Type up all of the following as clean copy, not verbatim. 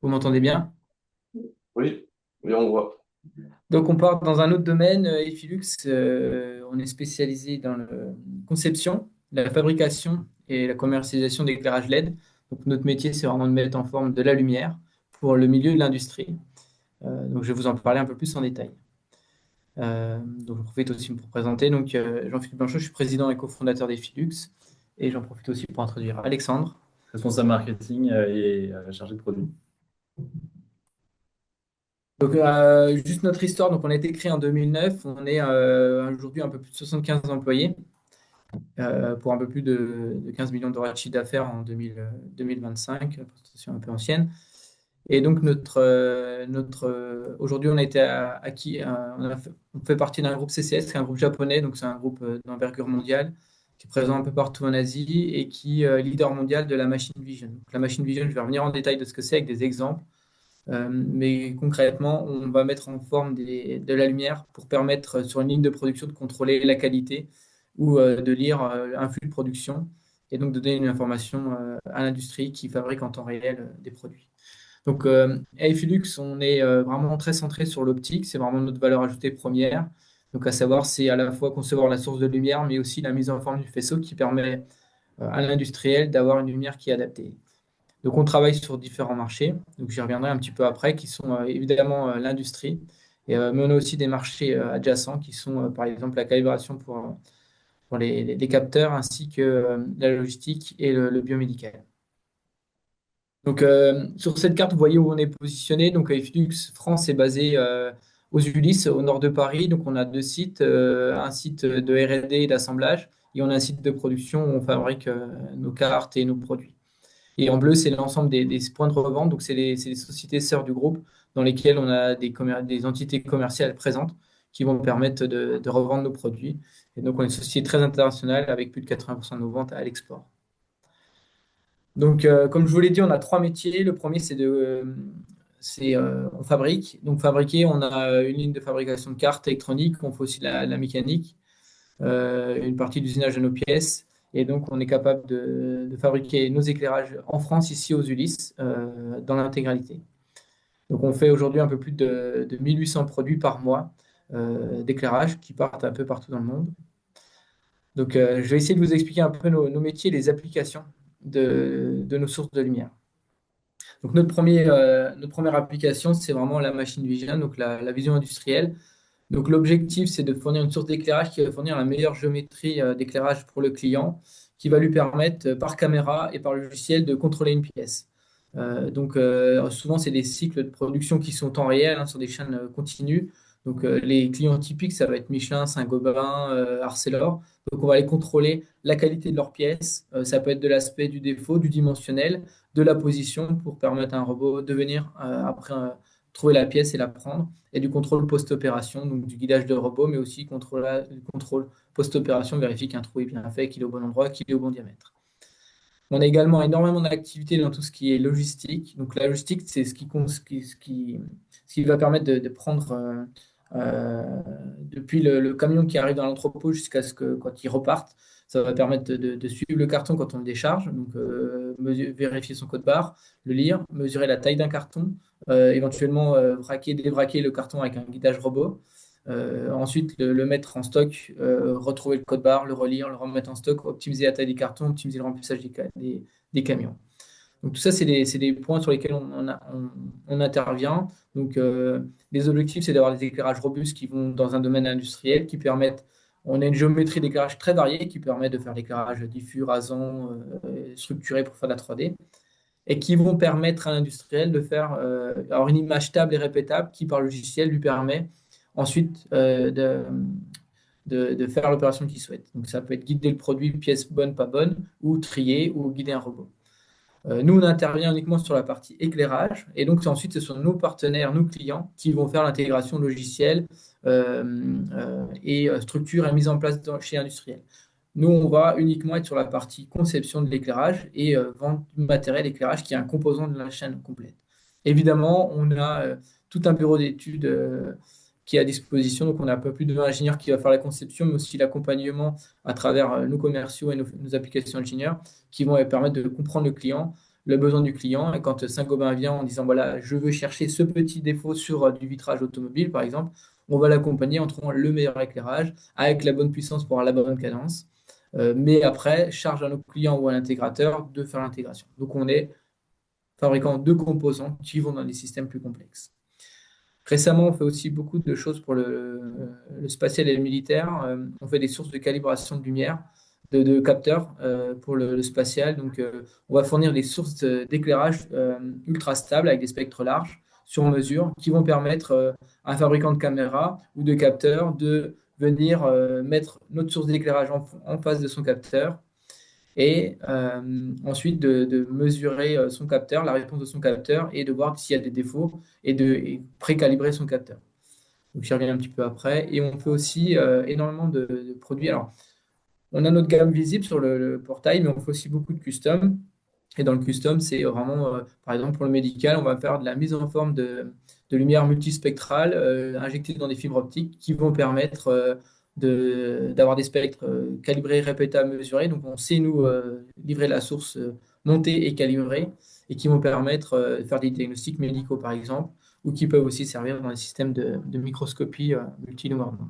Vous m'entendez bien? Oui, oui, on voit. Donc, on part dans un autre domaine. Efilux, on est spécialisé dans la conception, la fabrication et la commercialisation d'éclairage LED. Donc, notre métier, c'est vraiment de mettre en forme de la lumière pour le milieu de l'industrie. Donc, je vais vous en parler un peu plus en détail. Donc, je profite aussi pour présenter. Donc, Jean-Philippe Blanchot, je suis président et cofondateur d'Efilux. Et j'en profite aussi pour introduire Alexandre. Responsable marketing et chargé de produit. Donc, juste notre histoire. Donc, on a été créé en 2009. On est aujourd'hui un peu plus de 75 employés. Pour un peu plus de 15 millions d'euros de chiffre d'affaires en 2025, la prestation un peu ancienne. Et donc, aujourd'hui, on a été acquis, on fait partie d'un groupe CCS, qui est un groupe japonais, donc c'est un groupe d'envergure mondiale qui est présent un peu partout en Asie et qui est leader mondial de la machine vision. Donc, la machine vision, je vais revenir en détail de ce que c'est avec des exemples. Mais concrètement, on va mettre en forme de la lumière pour permettre sur une ligne de production de contrôler la qualité ou de lire un flux de production et donc de donner une information à l'industrie qui fabrique en temps réel des produits. Donc, à Efilux, on est vraiment très centré sur l'optique, c'est vraiment notre valeur ajoutée première. Donc, à savoir, c'est à la fois concevoir la source de lumière, mais aussi la mise en forme du faisceau qui permet à l'industriel d'avoir une lumière qui est adaptée. Donc, on travaille sur différents marchés. Donc, j'y reviendrai un petit peu après, qui sont évidemment l'industrie. Mais on a aussi des marchés adjacents qui sont, par exemple, la calibration pour les capteurs ainsi que la logistique et le biomédical. Donc, sur cette carte, vous voyez où on est positionné. Donc, Flux France est basé aux Ulysses, au nord de Paris. Donc, on a deux sites, un site de R&D et d'assemblage, et on a un site de production où on fabrique nos cartes et nos produits. Et en bleu, c'est l'ensemble des points de revente. Donc, c'est les sociétés sœurs du groupe dans lesquelles on a des entités commerciales présentes qui vont permettre de revendre nos produits. Et donc, on est une société très internationale avec plus de 80% de nos ventes à l'export. Donc, comme je vous l'ai dit, on a trois métiers. Le premier, on fabrique. Donc, fabriquer, on a une ligne de fabrication de cartes électroniques. On fait aussi la mécanique, une partie d'usinage de nos pièces. Et donc, on est capable de fabriquer nos éclairages en France, ici aux Ulysses, dans l'intégralité. Donc, on fait aujourd'hui un peu plus de 1800 produits par mois d'éclairage qui partent un peu partout dans le monde. Donc, je vais essayer de vous expliquer un peu nos métiers, les applications de nos sources de lumière. Donc, notre première application, c'est vraiment la machine vision, donc la vision industrielle. Donc, l'objectif, c'est de fournir une source d'éclairage qui va fournir la meilleure géométrie d'éclairage pour le client, qui va lui permettre, par caméra et par logiciel, de contrôler une pièce. Souvent, c'est des cycles de production qui sont en temps réel, hein, sur des chaînes continues. Donc, les clients typiques, ça va être Michelin, Saint-Gobain, Arcelor. Donc, on va aller contrôler la qualité de leurs pièces. Ça peut être de l'aspect du défaut, du dimensionnel, de la position pour permettre à un robot de venir après trouver la pièce et la prendre et du contrôle post-opération, donc du guidage de robot, mais aussi du contrôle post-opération, vérifier qu'un trou est bien fait, qu'il est au bon endroit, qu'il est au bon diamètre. On a également énormément d'activités dans tout ce qui est logistique. Donc la logistique, c'est ce qui va permettre de prendre depuis le camion qui arrive dans l'entrepôt jusqu'à ce que quand il reparte, ça va permettre de suivre le carton quand on le décharge, donc vérifier son code barre, le lire, mesurer la taille d'un carton, éventuellement vraquer, dévraquer le carton avec un guidage robot. Ensuite, le mettre en stock, retrouver le code barre, le relire, le remettre en stock, optimiser la taille des cartons, optimiser le remplissage des camions. Donc tout ça, c'est des points sur lesquels on intervient. Donc les objectifs, c'est d'avoir des éclairages robustes qui vont dans un domaine industriel, qui permettent, on a une géométrie d'éclairage très variée qui permet de faire l'éclairage diffus, rasant, structuré pour faire de la 3D, et qui vont permettre à l'industriel de faire alors une image stable et répétable qui, par logiciel, lui permet ensuite de faire l'opération qu'il souhaite. Donc ça peut être guider le produit, pièce bonne, pas bonne, ou trier, ou guider un robot. Nous, on intervient uniquement sur la partie éclairage, et donc ensuite, ce sont nos partenaires, nos clients, qui vont faire l'intégration logicielle et structure et mise en place chez l'industriel. Nous, on va uniquement être sur la partie conception de l'éclairage et vente du matériel éclairage qui est un composant de la chaîne complète. Évidemment, on a tout un bureau d'études qui est à disposition. Donc, on a un peu plus de 20 ingénieurs qui va faire la conception, mais aussi l'accompagnement à travers nos commerciaux et nos applications ingénieurs qui vont permettre de comprendre le client, le besoin du client. Et quand Saint-Gobain vient en disant, voilà, je veux chercher ce petit défaut sur du vitrage automobile, par exemple, on va l'accompagner en trouvant le meilleur éclairage avec la bonne puissance pour avoir la bonne cadence. Mais après, charge à nos clients ou à l'intégrateur de faire l'intégration. Donc, on est fabricant de composants qui vont dans des systèmes plus complexes. Récemment, on fait aussi beaucoup de choses pour le spatial et le militaire. On fait des sources de calibration de lumière, de capteurs pour le spatial. Donc, on va fournir des sources d'éclairage ultra stables avec des spectres larges sur mesure qui vont permettre à un fabricant de caméras ou de capteurs de venir mettre notre source d'éclairage en face de son capteur et ensuite de mesurer son capteur, la réponse de son capteur et de voir s'il y a des défauts et précalibrer son capteur. Donc, j'y reviens un petit peu après. Et on fait aussi énormément de produits. Alors, on a notre gamme visible sur le portail, mais on fait aussi beaucoup de custom. Et dans le custom, c'est vraiment, par exemple, pour le médical, on va faire de la mise en forme de lumière multispectrale injectée dans des fibres optiques qui vont permettre d'avoir des spectres calibrés, répétables, mesurés. Donc, on sait, nous, livrer la source montée et calibrée et qui vont permettre de faire des diagnostics médicaux, par exemple, ou qui peuvent aussi servir dans les systèmes de microscopie multi-longueur d'onde.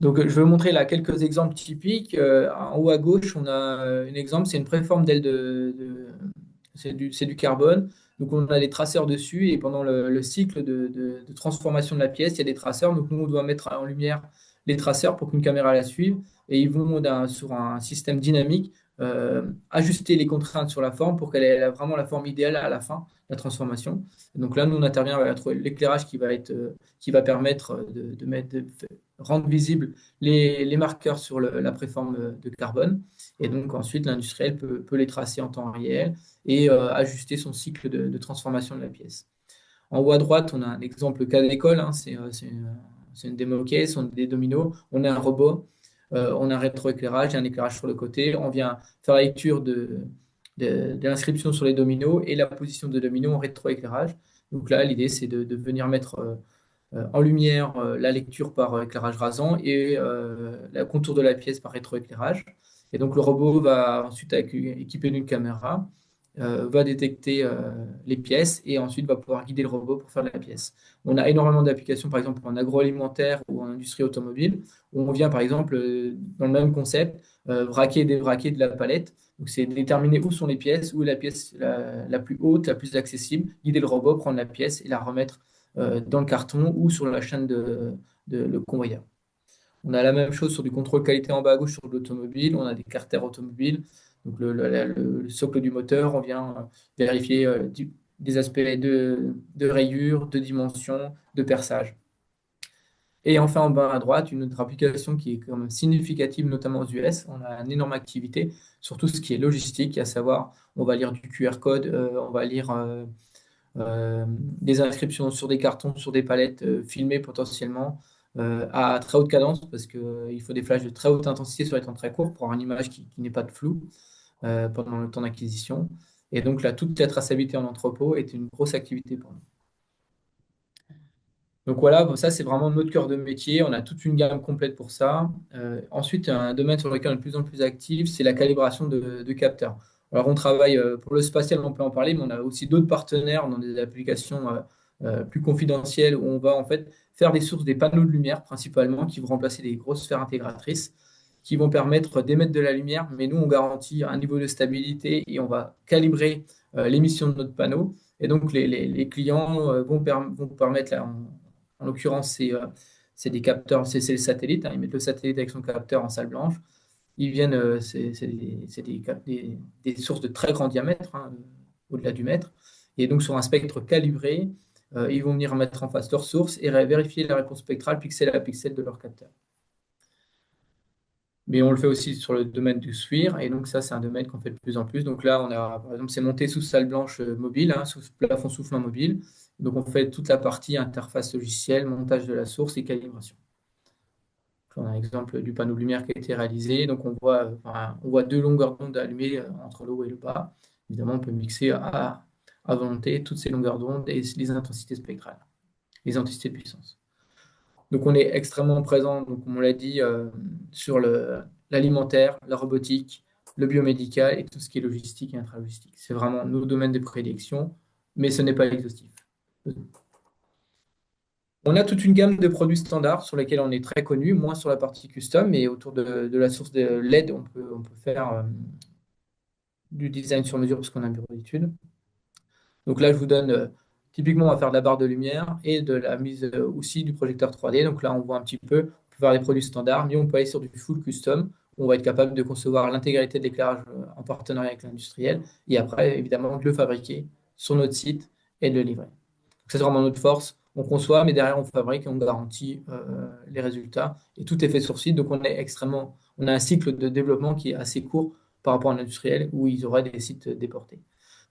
Donc, je vais vous montrer là quelques exemples typiques. En haut à gauche, on a un exemple, c'est une préforme d'aile c'est du carbone. Donc, on a des traceurs dessus et pendant le cycle de transformation de la pièce, il y a des traceurs. Donc, nous, on doit mettre en lumière les traceurs pour qu'une caméra la suive et ils vont sur un système dynamique ajuster les contraintes sur la forme pour qu'elle ait vraiment la forme idéale à la fin, la transformation. Donc là, nous, on intervient à trouver l'éclairage qui va permettre de rendre visibles les marqueurs sur la préforme de carbone. Et donc ensuite, l'industriel peut les tracer en temps réel et ajuster son cycle de transformation de la pièce. En haut à droite, on a un exemple cas d'école, hein, c'est une démo case, on a des dominos, on a un robot, on a un rétroéclairage et un éclairage sur le côté. On vient faire la lecture de l'inscription sur les dominos et la position de dominos en rétroéclairage. Donc là, l'idée, c'est de venir mettre en lumière la lecture par éclairage rasant et le contour de la pièce par rétroéclairage. Et donc le robot va ensuite être équipé d'une caméra, va détecter les pièces et ensuite va pouvoir guider le robot pour faire la pièce. On a énormément d'applications, par exemple en agroalimentaire ou en industrie automobile, où on vient par exemple dans le même concept, braquer et débraquer de la palette. Donc c'est déterminer où sont les pièces, où est la pièce la plus haute, la plus accessible, guider le robot, prendre la pièce et la remettre dans le carton ou sur la chaîne de le convoyeur. On a la même chose sur du contrôle qualité en bas à gauche sur l'automobile. On a des carters automobiles. Donc le socle du moteur, on vient vérifier des aspects de rayures, de dimensions, de perçage. Et enfin, en bas à droite, une autre application qui est quand même significative, notamment aux US. On a une énorme activité sur tout ce qui est logistique, à savoir, on va lire du QR code, on va lire des inscriptions sur des cartons, sur des palettes filmées potentiellement à très haute cadence parce qu'il faut des flashs de très haute intensité sur les temps très courts pour avoir une image qui n'ait pas de flou pendant le temps d'acquisition. Et donc là, toute la traçabilité en entrepôt est une grosse activité pour nous. Donc voilà, bon, ça c'est vraiment notre cœur de métier. On a toute une gamme complète pour ça. Ensuite, un domaine sur lequel on est de plus en plus actif, c'est la calibration de capteurs. Alors on travaille pour le spatial, on peut en parler, mais on a aussi d'autres partenaires dans des applications plus confidentielles où on va en fait faire des sources des panneaux de lumière principalement qui vont remplacer des grosses sphères intégratrices qui vont permettre d'émettre de la lumière, mais nous on garantit un niveau de stabilité et on va calibrer l'émission de notre panneau. Et donc les clients vont permettre là, en l'occurrence, c'est des capteurs, c'est le satellite, hein. Ils mettent le satellite avec son capteur en salle blanche. Ils viennent, c'est des sources de très grand diamètre, hein, au-delà du mètre. Et donc, sur un spectre calibré, ils vont venir mettre en face leur source et vérifier la réponse spectrale pixel à pixel de leur capteur. Mais on le fait aussi sur le domaine du SWIR, et donc ça, c'est un domaine qu'on fait de plus en plus. Donc là, on a, par exemple, c'est monté sous salle blanche mobile, hein, sous plafond soufflant mobile. Donc on fait toute la partie interface logicielle, montage de la source et calibration. On a un exemple du panneau de lumière qui a été réalisé. Donc on voit deux longueurs d'onde allumées entre le haut et le bas. Évidemment, on peut mixer à volonté toutes ces longueurs d'onde et les intensités spectrales, les intensités de puissance. Donc on est extrêmement présent, donc, comme on l'a dit, sur l'alimentaire, la robotique, le biomédical et tout ce qui est logistique et intralogistique. C'est vraiment nos domaines de prédilection, mais ce n'est pas exhaustif. On a toute une gamme de produits standards sur lesquels on est très connu, moins sur la partie custom, mais autour de la source de LED, on peut faire du design sur mesure parce qu'on a un bureau d'études. Donc là, je vous donne, typiquement, on va faire de la barre de lumière et de la mise aussi du projecteur 3D. Donc là, on voit un petit peu, on peut faire des produits standards, mais on peut aller sur du full custom, où on va être capable de concevoir l'intégralité de l'éclairage en partenariat avec l'industriel, et après, évidemment, de le fabriquer sur notre site et de le livrer. Donc ça, c'est vraiment notre force. On conçoit, mais derrière, on fabrique et on garantit les résultats. Et tout est fait sur site, donc on a un cycle de développement qui est assez court par rapport à l'industriel, où ils auraient des sites déportés.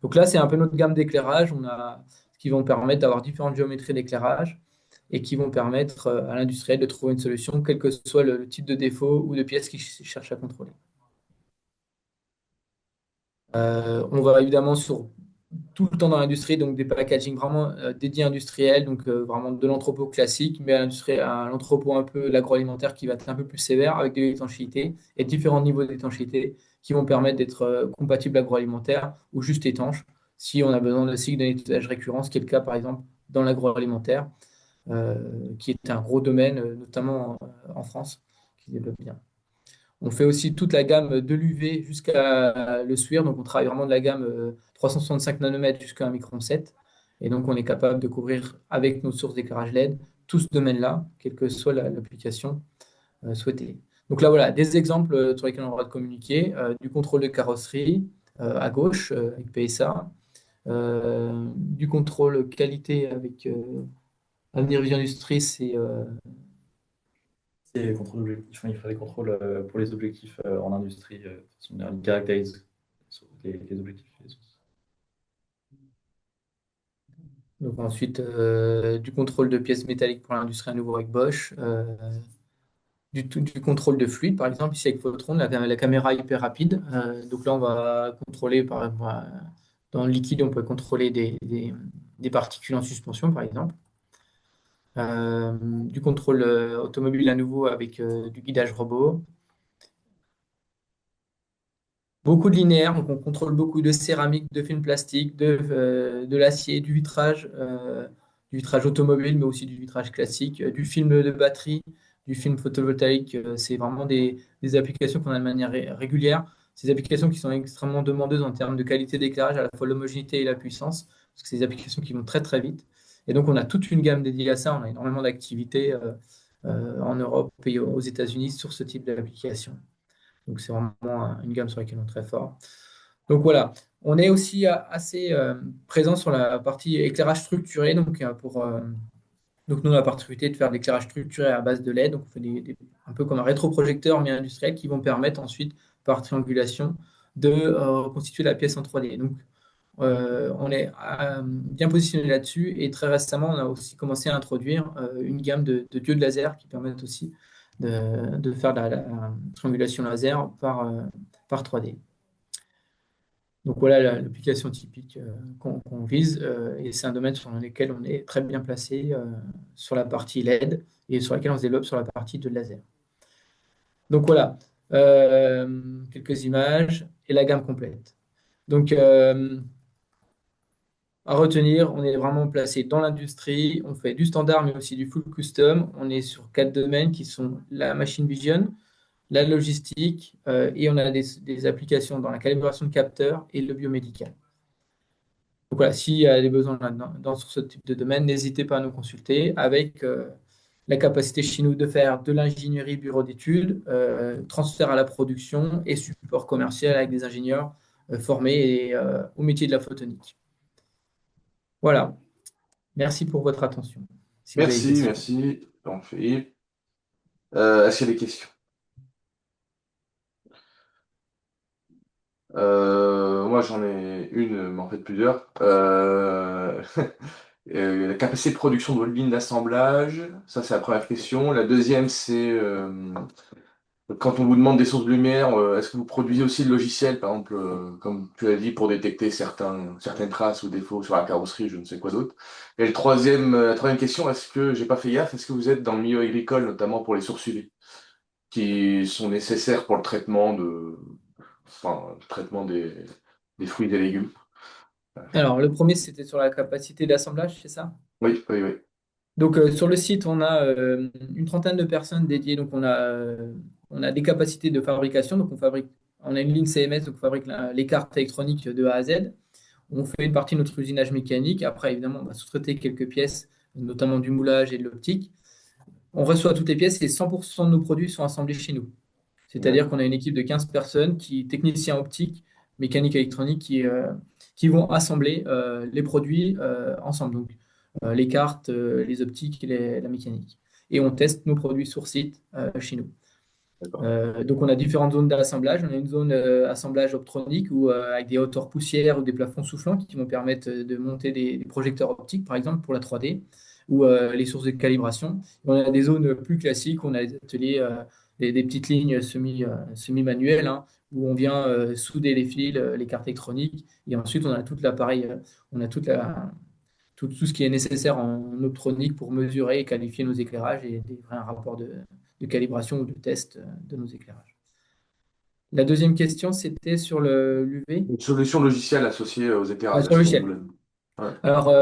Donc là, c'est un peu notre gamme d'éclairage. On a qui vont permettre d'avoir différentes géométries d'éclairage et qui vont permettre à l'industriel de trouver une solution, quel que soit le type de défaut ou de pièce qu'il cherche à contrôler. On va évidemment sur tout le temps dans l'industrie, donc des packaging vraiment dédiés industriels, donc vraiment de l'entrepôt classique, mais à l'entrepôt un peu l'agroalimentaire qui va être un peu plus sévère avec de l'étanchéité et différents niveaux d'étanchéité qui vont permettre d'être compatibles agroalimentaire ou juste étanches si on a besoin de cycle de nettoyage récurrent, ce qui est le cas par exemple dans l'agroalimentaire, qui est un gros domaine, notamment en France, qui se développe bien. On fait aussi toute la gamme de l'UV jusqu'à le SWIR. Donc, on travaille vraiment de la gamme 365 nanomètres jusqu'à 1 micron 7. Et donc, on est capable de couvrir avec nos sources d'éclairage LED tout ce domaine-là, quelle que soit l'application souhaitée. Donc là, voilà, des exemples sur lesquels on aura de communiquer. Du contrôle de carrosserie à gauche avec PSA. Du contrôle qualité avec Avenir Vision Industrie, c'est C'est contrôle d'objectifs. Enfin, il faut des contrôles pour les objectifs en industrie. De toute façon, ils caractérisent les objectifs. donc ensuite du contrôle de pièces métalliques pour l'industrie à nouveau avec Bosch. Du contrôle de fluide, par exemple, ici avec Photon, la caméra hyper rapide. Donc là, on va contrôler, par exemple, dans le liquide, on peut contrôler des particules en suspension, par exemple. Du contrôle automobile à nouveau avec du guidage robot. Beaucoup de linéaire, donc on contrôle beaucoup de céramique, de film plastique, de l'acier, du vitrage automobile, mais aussi du vitrage classique, du film de batterie, du film photovoltaïque. C'est vraiment des applications qu'on a de manière régulière. Ces applications qui sont extrêmement demandeuses en termes de qualité d'éclairage, à la fois l'homogénéité et la puissance, parce que c'est des applications qui vont très très vite. Et donc on a toute une gamme dédiée à ça. On a énormément d'activités en Europe et aux États-Unis sur ce type d'application. Donc, c'est vraiment une gamme sur laquelle on est très fort. Donc, voilà. On est aussi assez présent sur la partie éclairage structuré. Donc, nous, on a la particularité de faire de l'éclairage structuré à base de LED. Donc, on fait un peu comme un rétroprojecteur, mais industriel, qui vont permettre ensuite, par triangulation, de reconstituer la pièce en 3D. Donc, on est bien positionné là-dessus. Et très récemment, on a aussi commencé à introduire une gamme de diodes laser qui permettent aussi de faire de la triangulation laser par 3D. Donc voilà l'application typique qu'on vise. Et c'est un domaine sur lequel on est très bien placé sur la partie LED et sur laquelle on se développe sur la partie de laser. Donc voilà, quelques images et la gamme complète. Donc, à retenir, on est vraiment placé dans l'industrie, on fait du standard mais aussi du full custom. On est sur 4 domaines qui sont la machine vision, la logistique et on a des applications dans la calibration de capteurs et le biomédical. Donc voilà, s'il y a des besoins sur ce type de domaine, n'hésitez pas à nous consulter avec la capacité chez nous de faire de l'ingénierie bureau d'études, transfert à la production et support commercial avec des ingénieurs formés au métier de la photonique. Voilà. Merci pour votre attention. Si vous avez des Merci, questions. merci, Jean-Philippe. Est-ce qu'il y a des questions? Moi, j'en ai une, mais en fait plusieurs. La capacité de production de votre ligne d'assemblage, ça c'est la première question. La deuxième, c'est quand on vous demande des sources de lumière, est-ce que vous produisez aussi le logiciel, par exemple, comme tu as dit, pour détecter certaines traces ou défauts sur la carrosserie, je ne sais quoi d'autre. Et la troisième question, est-ce que j'ai pas fait gaffe, est-ce que vous êtes dans le milieu agricole, notamment pour les sources UV, qui sont nécessaires pour le traitement enfin, traitement des fruits et des légumes. Alors, le premier, c'était sur la capacité d'assemblage, c'est ça? Oui, oui, oui. Donc, sur le site, on a une trentaine de personnes dédiées. Donc, on a des capacités de fabrication. Donc, on a une ligne CMS, donc on fabrique les cartes électroniques de A à Z. On fait une partie de notre usinage mécanique. Après, évidemment, on va sous-traiter quelques pièces, notamment du moulage et de l'optique. On reçoit toutes les pièces et 100% de nos produits sont assemblés chez nous. C'est-à-dire D'accord. qu'on a une équipe de 15 personnes, techniciens optiques, mécanique électronique, qui vont assembler les produits ensemble. Donc, les cartes, les optiques et la mécanique. Et on teste nos produits sur site chez nous. D'accord. Donc, on a différentes zones d'assemblage. On a une zone assemblage optronique avec des hauteurs poussières ou des plafonds soufflants qui vont permettre de monter des projecteurs optiques, par exemple, pour la 3D, ou les sources de calibration. On a des zones plus classiques. On a des ateliers, des petites lignes semi-manuelles, hein, où on vient souder les fils, les cartes électroniques. Et ensuite, on a toute l'appareil, on a tout ce qui est nécessaire en optronique pour mesurer et qualifier nos éclairages et livrer un rapport de calibration ou de test de nos éclairages. La deuxième question, c'était sur l'UV, Une solution logicielle associée aux éclairages, sur est-ce le que vous logiciel. voulez? Ouais. Alors,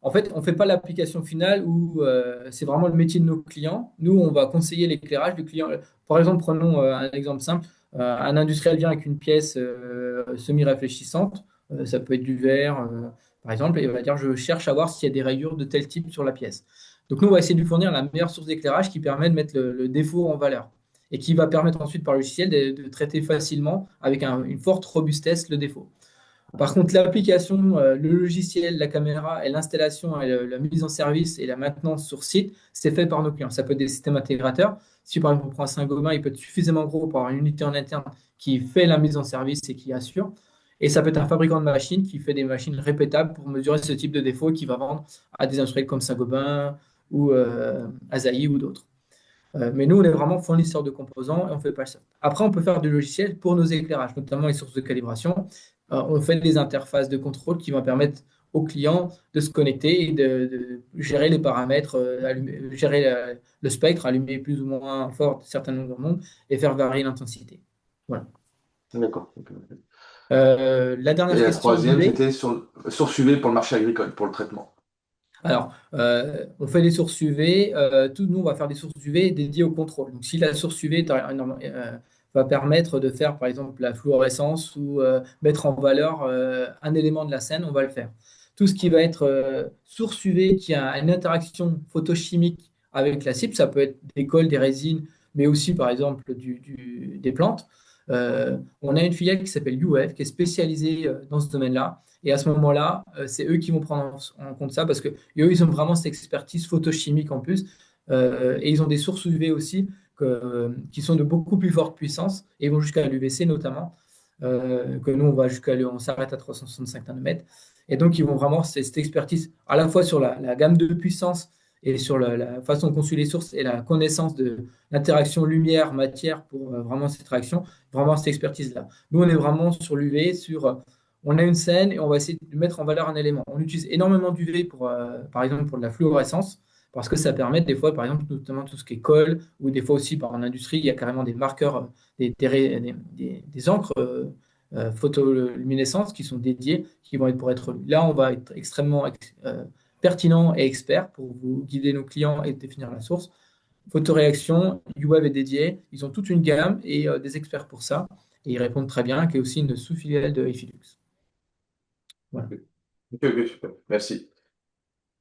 en fait, on ne fait pas l'application finale où c'est vraiment le métier de nos clients. Nous, on va conseiller l'éclairage du client. Par exemple, prenons un exemple simple. Un industriel vient avec une pièce semi-réfléchissante. Ça peut être du verre, par exemple, et il va dire, je cherche à voir s'il y a des rayures de tel type sur la pièce. Donc, nous, on va essayer de lui fournir la meilleure source d'éclairage qui permet de mettre le défaut en valeur et qui va permettre ensuite par le logiciel de traiter facilement avec une forte robustesse le défaut. Par contre, l'application, le logiciel, la caméra et l'installation et la mise en service et la maintenance sur site, c'est fait par nos clients. Ça peut être des systèmes intégrateurs. Si par exemple on prend un Saint-Gobain, il peut être suffisamment gros pour avoir une unité en interne qui fait la mise en service et qui assure. Et ça peut être un fabricant de machines qui fait des machines répétables pour mesurer ce type de défaut et qui va vendre à des industriels comme Saint-Gobain ou Asahi ou d'autres. Mais nous, on est vraiment fournisseur de composants et on fait pas ça. Après, on peut faire du logiciel pour nos éclairages, notamment les sources de calibration. On fait des interfaces de contrôle qui vont permettre aux clients de se connecter et de gérer les paramètres, gérer le spectre, allumer plus ou moins fort certaines longueurs d'onde et faire varier l'intensité. Voilà. D'accord. Ok. La Et dernière la question, troisième, l'UV. c'était sur UV pour le marché agricole, pour le traitement. Alors, on fait des sources UV. Nous, on va faire des sources UV dédiées au contrôle. Donc, si la source UV va permettre de faire, par exemple, la fluorescence ou mettre en valeur un élément de la scène, on va le faire. Tout ce qui va être source UV qui a une interaction photochimique avec la cible, ça peut être des cols, des résines, mais aussi, par exemple, des plantes. On a une filiale qui s'appelle UF, qui est spécialisée dans ce domaine-là. Et à ce moment-là, c'est eux qui vont prendre en compte ça parce que eux, ils ont vraiment cette expertise photochimique en plus. Et ils ont des sources UV aussi qui sont de beaucoup plus forte puissance et vont jusqu'à l'UVC notamment. Que nous, on s'arrête à 365 nanomètres. Et donc, ils vont vraiment cette expertise à la fois sur la gamme de puissance et sur la façon dont on suit les sources et la connaissance de l'interaction lumière-matière pour vraiment cette réaction, vraiment cette expertise-là. Nous, on est vraiment sur l'UV, on a une scène et on va essayer de mettre en valeur un élément. On utilise énormément d'UV par exemple, pour de la fluorescence, parce que ça permet des fois, par exemple, notamment tout ce qui est colle, ou des fois aussi, en industrie, il y a carrément des marqueurs, des encres photoluminescentes qui sont dédiées, qui vont être pour être lues. Là, on va être extrêmement pertinent et expert pour vous guider nos clients et définir la source. Photoréaction, UWeb est dédié. Ils ont toute une gamme et des experts pour ça. Et ils répondent très bien, qui est aussi une sous-filiale de Ifilux. Voilà. Ok, ok, super. Merci.